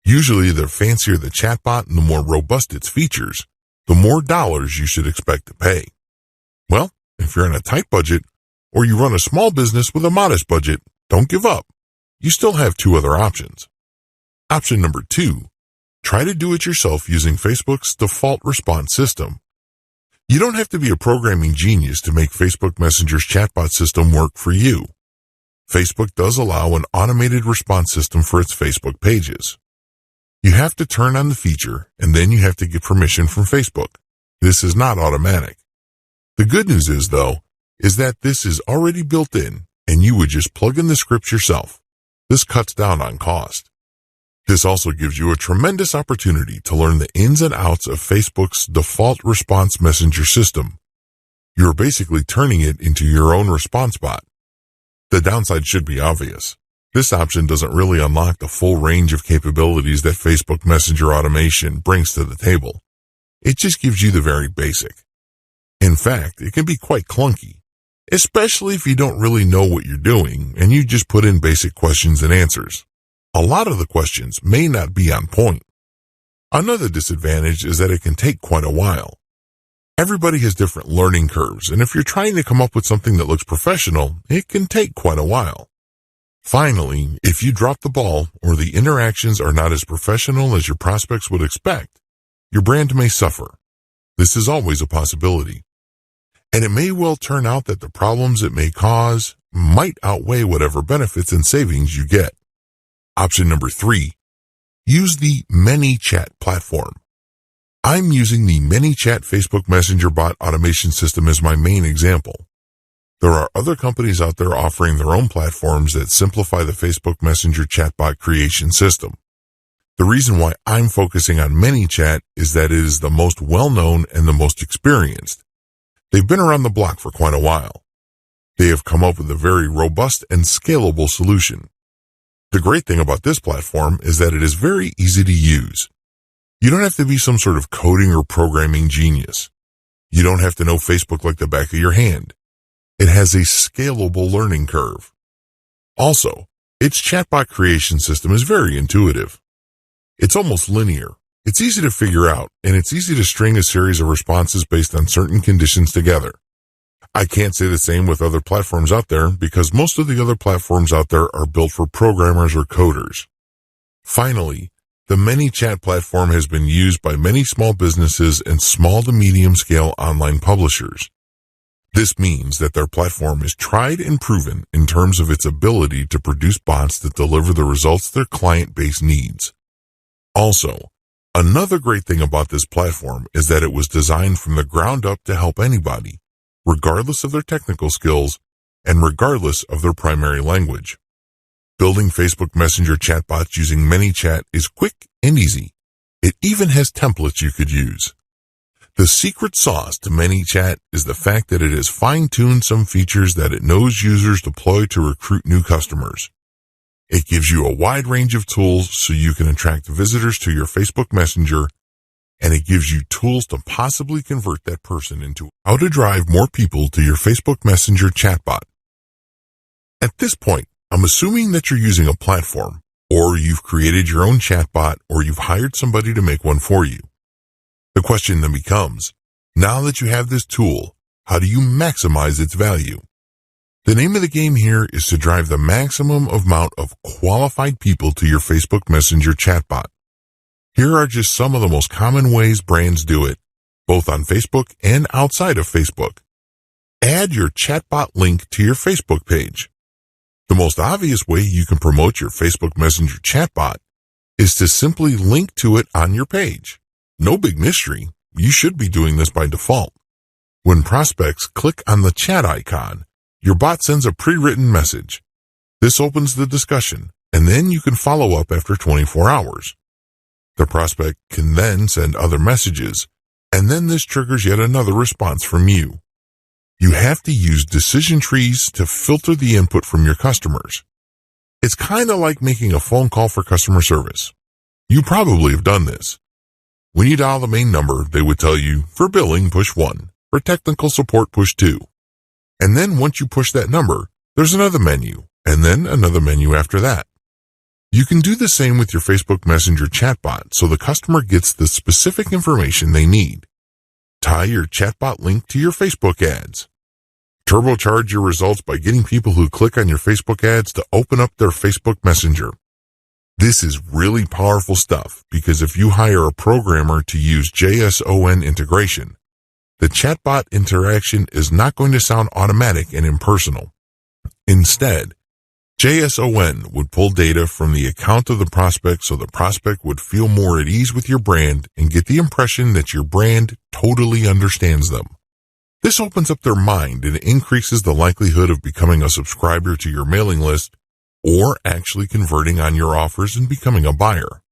Usually, the fancier the chatbot and the more robust its features, the more dollars you should expect to pay. Well, if you're on a tight budget, or you run a small business with a modest budget, don't give up. You still have two other options. Option number 2, try to do it yourself using Facebook's default response system. You don't have to be a programming genius to make Facebook Messenger's chatbot system work for you. Facebook does allow an automated response system for its Facebook pages. You have to turn on the feature, and then you have to get permission from Facebook. This is not automatic. The good news is, though, is that this is already built in, and you would just plug in the scripts yourself. This cuts down on cost. This also gives you a tremendous opportunity to learn the ins and outs of Facebook's default response messenger system. You're basically turning it into your own response bot. The downside should be obvious. This option doesn't really unlock the full range of capabilities that Facebook Messenger automation brings to the table. It just gives you the very basic. In fact, it can be quite clunky, especially if you don't really know what you're doing and you just put in basic questions and answers. A lot of the questions may not be on point. Another disadvantage is that it can take quite a while. Everybody has different learning curves, and if you're trying to come up with something that looks professional, it can take quite a while. Finally, if you drop the ball or the interactions are not as professional as your prospects would expect, your brand may suffer. This is always a possibility. And it may well turn out that the problems it may cause might outweigh whatever benefits and savings you get. Option number 3, use the ManyChat platform. I'm using the ManyChat Facebook Messenger bot automation system as my main example. There are other companies out there offering their own platforms that simplify the Facebook Messenger chatbot creation system. The reason why I'm focusing on ManyChat is that it is the most well-known and the most experienced. They've been around the block for quite a while. They have come up with a very robust and scalable solution. The great thing about this platform is that it is very easy to use. You don't have to be some sort of coding or programming genius. You don't have to know Facebook like the back of your hand. It has a scalable learning curve. Also, its chatbot creation system is very intuitive. It's almost linear. It's easy to figure out, and it's easy to string a series of responses based on certain conditions together. I can't say the same with other platforms out there because most of the other platforms out there are built for programmers or coders. Finally, the ManyChat platform has been used by many small businesses and small to medium scale online publishers. This means that their platform is tried and proven in terms of its ability to produce bots that deliver the results their client base needs. Also, another great thing about this platform is that it was designed from the ground up to help anybody, regardless of their technical skills and regardless of their primary language. Building Facebook Messenger chatbots using ManyChat is quick and easy. It even has templates you could use. The secret sauce to ManyChat is the fact that it has fine-tuned some features that it knows users deploy to recruit new customers. It gives you a wide range of tools so you can attract visitors to your Facebook Messenger, and it gives you tools to possibly convert that person into how to drive more people to your Facebook Messenger chatbot. At this point, I'm assuming that you're using a platform, or you've created your own chatbot, or you've hired somebody to make one for you. The question then becomes, now that you have this tool, how do you maximize its value? The name of the game here is to drive the maximum amount of qualified people to your Facebook Messenger chatbot. Here are just some of the most common ways brands do it, both on Facebook and outside of Facebook. Add your chatbot link to your Facebook page. The most obvious way you can promote your Facebook Messenger chatbot is to simply link to it on your page. No big mystery. You should be doing this by default. When prospects click on the chat icon, your bot sends a pre-written message. This opens the discussion, and then you can follow up after 24 hours. The prospect can then send other messages, and then this triggers yet another response from you. You have to use decision trees to filter the input from your customers. It's kind of like making a phone call for customer service. You probably have done this. When you dial the main number, they would tell you, for billing, push 1. For technical support, push 2. And then once you push that number, there's another menu, and then another menu after that. You can do the same with your Facebook Messenger chatbot so the customer gets the specific information they need. Tie your chatbot link to your Facebook ads. Turbocharge your results by getting people who click on your Facebook ads to open up their Facebook Messenger. This is really powerful stuff because if you hire a programmer to use JSON integration, the chatbot interaction is not going to sound automatic and impersonal. Instead, JSON would pull data from the account of the prospect so the prospect would feel more at ease with your brand and get the impression that your brand totally understands them. This opens up their mind and increases the likelihood of becoming a subscriber to your mailing list or actually converting on your offers and becoming a buyer.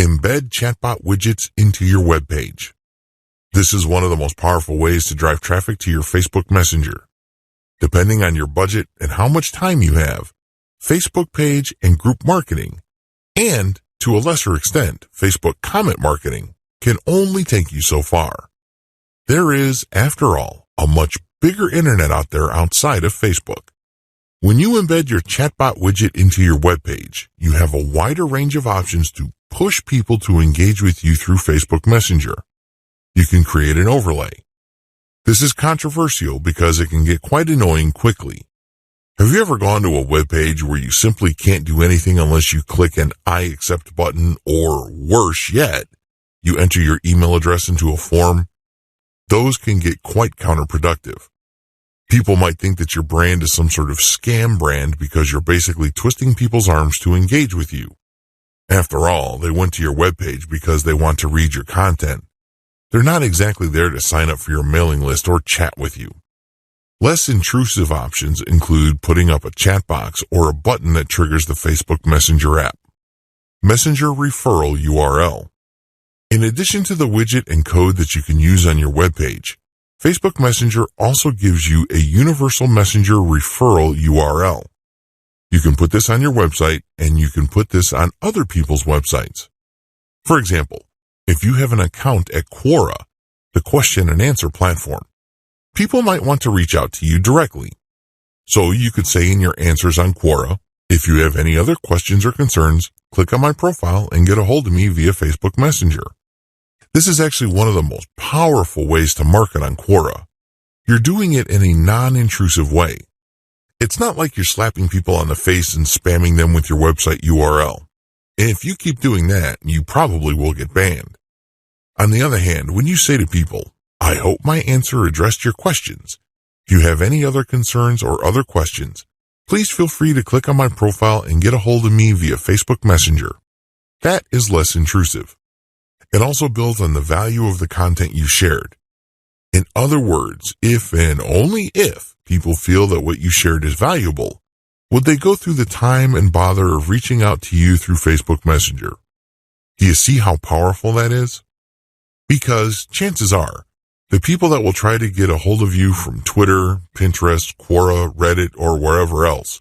Embed chatbot widgets into your web page. This is one of the most powerful ways to drive traffic to your Facebook Messenger. Depending on your budget and how much time you have, Facebook page and group marketing, and to a lesser extent, Facebook comment marketing, can only take you so far. There is, after all, a much bigger internet out there outside of Facebook. When you embed your chatbot widget into your web page, you have a wider range of options to push people to engage with you through Facebook Messenger. You can create an overlay. This is controversial because it can get quite annoying quickly. Have you ever gone to a web page where you simply can't do anything unless you click an I accept button, or worse yet, you enter your email address into a form? Those can get quite counterproductive. People might think that your brand is some sort of scam brand because you're basically twisting people's arms to engage with you. After all, they went to your webpage because they want to read your content. They're not exactly there to sign up for your mailing list or chat with you. Less intrusive options include putting up a chat box or a button that triggers the Facebook Messenger app. Messenger referral URL. In addition to the widget and code that you can use on your webpage, Facebook Messenger also gives you a universal messenger referral URL. You can put this on your website and you can put this on other people's websites. For example, if you have an account at Quora, the question and answer platform, people might want to reach out to you directly. So you could say in your answers on Quora, if you have any other questions or concerns, click on my profile and get a hold of me via Facebook Messenger. This is actually one of the most powerful ways to market on Quora. You're doing it in a non-intrusive way. It's not like you're slapping people on the face and spamming them with your website URL. And if you keep doing that, you probably will get banned. On the other hand, when you say to people, I hope my answer addressed your questions. If you have any other concerns or other questions, please feel free to click on my profile and get a hold of me via Facebook Messenger. That is less intrusive. It also builds on the value of the content you shared. In other words, if and only if people feel that what you shared is valuable, would they go through the time and bother of reaching out to you through Facebook Messenger? Do you see how powerful that is? Because chances are, the people that will try to get a hold of you from Twitter, Pinterest, Quora, Reddit, or wherever else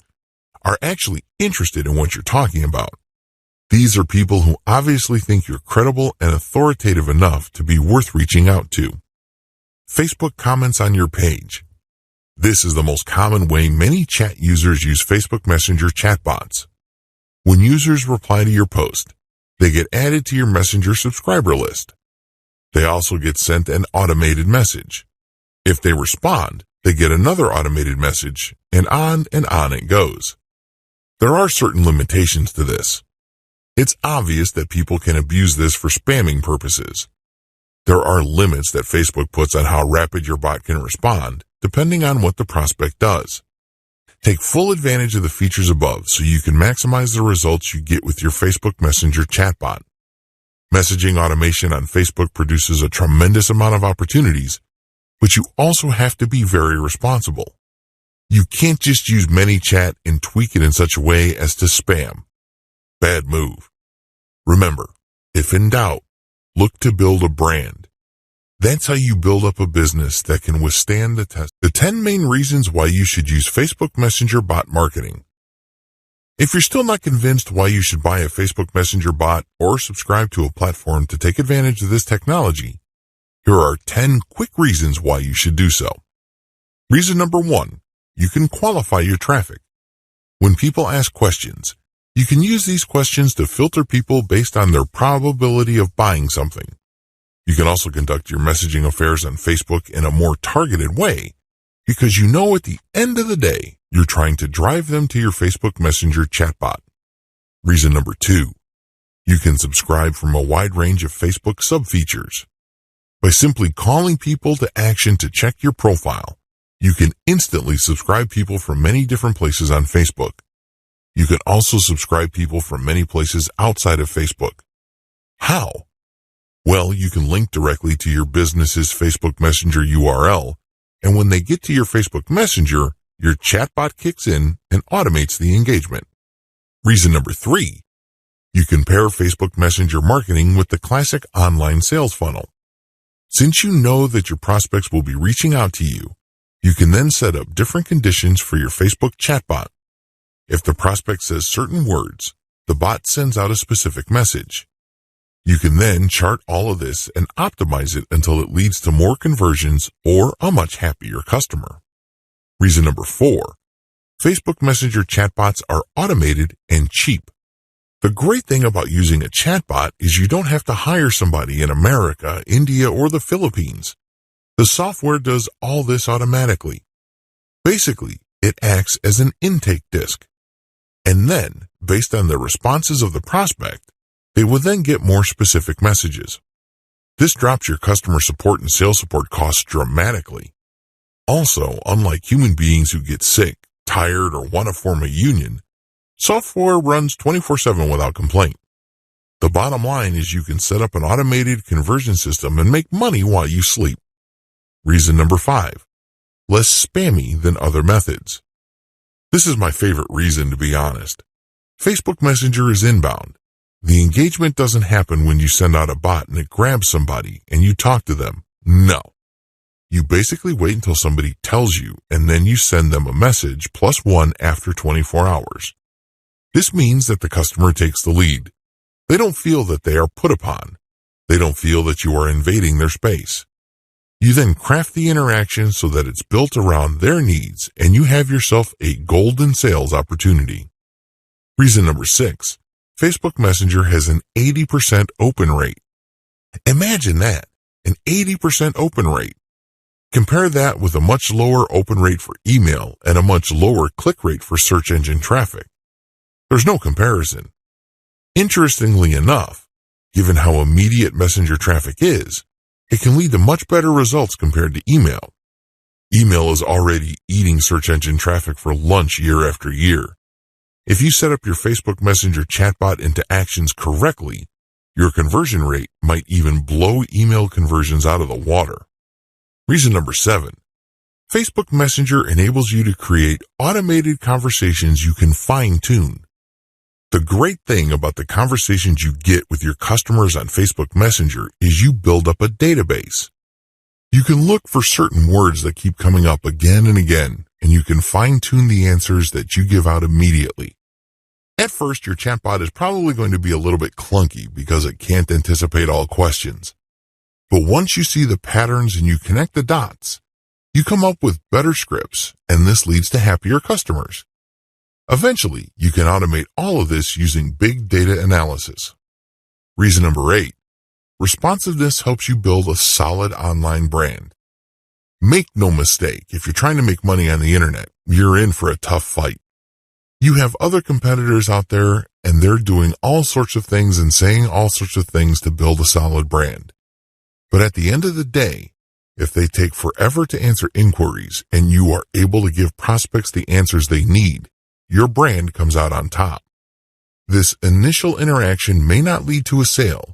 are actually interested in what you're talking about. These are people who obviously think you're credible and authoritative enough to be worth reaching out to. Facebook comments on your page. This is the most common way many chat users use Facebook Messenger chatbots. When users reply to your post, they get added to your Messenger subscriber list. They also get sent an automated message. If they respond, they get another automated message, and on it goes. There are certain limitations to this. It's obvious that people can abuse this for spamming purposes. There are limits that Facebook puts on how rapid your bot can respond, depending on what the prospect does. Take full advantage of the features above so you can maximize the results you get with your Facebook Messenger chatbot. Messaging automation on Facebook produces a tremendous amount of opportunities, but you also have to be very responsible. You can't just use ManyChat and tweak it in such a way as to spam. Bad move. Remember, if in doubt, look to build a brand. That's how you build up a business that can withstand the test. The 10 main reasons why you should use Facebook Messenger bot marketing. If you're still not convinced why you should buy a Facebook Messenger bot or subscribe to a platform to take advantage of this technology, Here are 10 quick reasons why you should do so. Reason number 1, you can qualify your traffic. When people ask questions, you can use these questions to filter people based on their probability of buying something. You can also conduct your messaging affairs on Facebook in a more targeted way because you know at the end of the day, you're trying to drive them to your Facebook Messenger chatbot. Reason number 2, you can subscribe from a wide range of Facebook sub-features. By simply calling people to action to check your profile, you can instantly subscribe people from many different places on Facebook. You can also subscribe people from many places outside of Facebook. How? Well, you can link directly to your business's Facebook Messenger URL, and when they get to your Facebook Messenger, your chatbot kicks in and automates the engagement. Reason number 3, you can pair Facebook Messenger marketing with the classic online sales funnel. Since you know that your prospects will be reaching out to you, you can then set up different conditions for your Facebook chatbot. If the prospect says certain words, the bot sends out a specific message. You can then chart all of this and optimize it until it leads to more conversions or a much happier customer. Reason number 4, Facebook Messenger chatbots are automated and cheap. The great thing about using a chatbot is you don't have to hire somebody in America, India, or the Philippines. The software does all this automatically. Basically, it acts as an intake disk. And then, based on the responses of the prospect, they will then get more specific messages. This drops your customer support and sales support costs dramatically. Also, unlike human beings who get sick, tired, or want to form a union, software runs 24/7 without complaint. The bottom line is you can set up an automated conversion system and make money while you sleep. Reason number 5, less spammy than other methods. This is my favorite reason, to be honest. Facebook Messenger is inbound. The engagement doesn't happen when you send out a bot and it grabs somebody and you talk to them. No. You basically wait until somebody tells you and then you send them a message +1 after 24 hours. This means that the customer takes the lead. They don't feel that they are put upon. They don't feel that you are invading their space. You then craft the interaction so that it's built around their needs and you have yourself a golden sales opportunity. Reason number 6, Facebook Messenger has an 80% open rate. Imagine that, an 80% open rate. Compare that with a much lower open rate for email and a much lower click rate for search engine traffic. There's no comparison. Interestingly enough, given how immediate Messenger traffic is, it can lead to much better results compared to email. Email is already eating search engine traffic for lunch year after year. If you set up your Facebook Messenger chatbot into actions correctly, your conversion rate might even blow email conversions out of the water. Reason number 7, Facebook Messenger enables you to create automated conversations you can fine-tune. The great thing about the conversations you get with your customers on Facebook Messenger is you build up a database. You can look for certain words that keep coming up again and again, and you can fine-tune the answers that you give out immediately. At first, your chatbot is probably going to be a little bit clunky because it can't anticipate all questions. But once you see the patterns and you connect the dots, you come up with better scripts, and this leads to happier customers. Eventually, you can automate all of this using big data analysis. Reason number 8, responsiveness helps you build a solid online brand. Make no mistake, if you're trying to make money on the internet, you're in for a tough fight. You have other competitors out there, and they're doing all sorts of things and saying all sorts of things to build a solid brand. But at the end of the day, if they take forever to answer inquiries and you are able to give prospects the answers they need, your brand comes out on top. This initial interaction may not lead to a sale,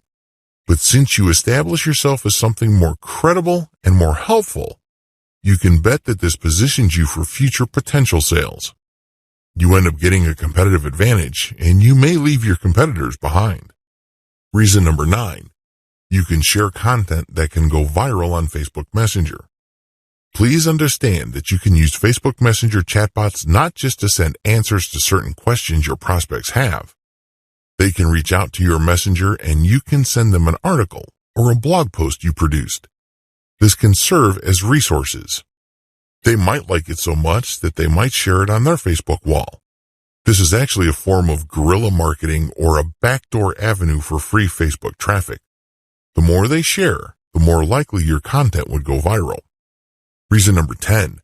but since you establish yourself as something more credible and more helpful, you can bet that this positions you for future potential sales. You end up getting a competitive advantage, and you may leave your competitors behind. Reason number 9, you can share content that can go viral on Facebook Messenger. Please understand that you can use Facebook Messenger chatbots not just to send answers to certain questions your prospects have. They can reach out to your messenger and you can send them an article or a blog post you produced. This can serve as resources. They might like it so much that they might share it on their Facebook wall. This is actually a form of guerrilla marketing or a backdoor avenue for free Facebook traffic. The more they share, the more likely your content would go viral. Reason number 10.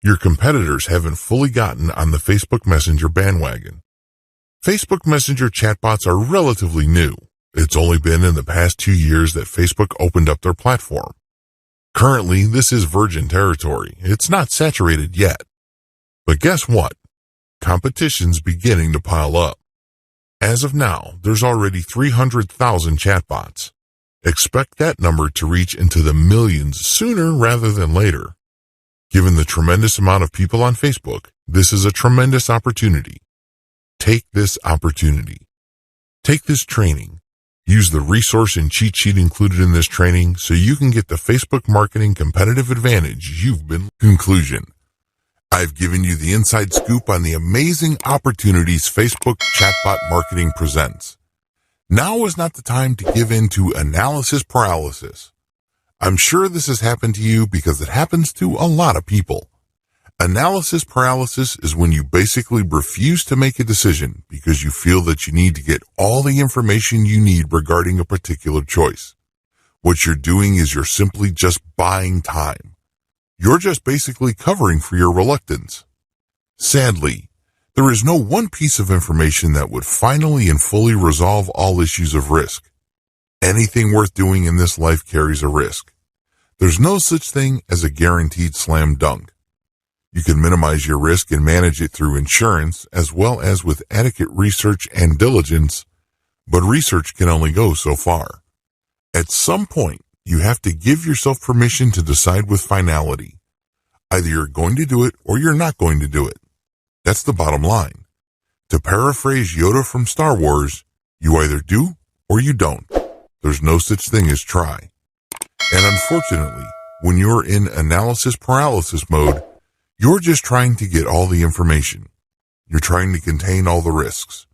Your competitors haven't fully gotten on the Facebook Messenger bandwagon. Facebook Messenger chatbots are relatively new. It's only been in the past 2 years that Facebook opened up their platform. Currently, this is virgin territory. It's not saturated yet. But guess what? Competition's beginning to pile up. As of now, there's already 300,000 chatbots. Expect that number to reach into the millions sooner rather than later. Given the tremendous amount of people on Facebook, this is a tremendous opportunity. Take this opportunity. Take this training. Use the resource and cheat sheet included in this training so you can get the Facebook marketing competitive advantage you've been. Conclusion. I've given you the inside scoop on the amazing opportunities Facebook chatbot marketing presents. Now is not the time to give in to analysis paralysis. I'm sure this has happened to you because it happens to a lot of people. Analysis paralysis is when you basically refuse to make a decision because you feel that you need to get all the information you need regarding a particular choice. What you're doing is you're simply just buying time. You're just basically covering for your reluctance. Sadly, there is no one piece of information that would finally and fully resolve all issues of risk. Anything worth doing in this life carries a risk. There's no such thing as a guaranteed slam dunk. You can minimize your risk and manage it through insurance as well as with adequate research and diligence, but research can only go so far. At some point, you have to give yourself permission to decide with finality. Either you're going to do it or you're not going to do it. That's the bottom line. To paraphrase Yoda from Star Wars, you either do or you don't. There's no such thing as try. And unfortunately, when you're in analysis paralysis mode, you're just trying to get all the information. You're trying to contain all the risks.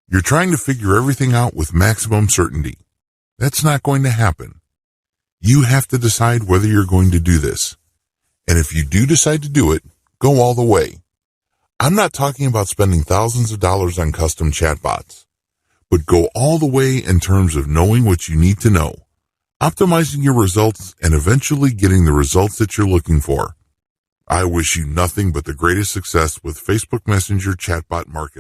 You're trying to figure everything out with maximum certainty. That's not going to happen. You have to decide whether you're going to do this. And if you do decide to do it, go all the way. I'm not talking about spending thousands of dollars on custom chatbots, but go all the way in terms of knowing what you need to know, optimizing your results, and eventually getting the results that you're looking for. I wish you nothing but the greatest success with Facebook Messenger chatbot marketing.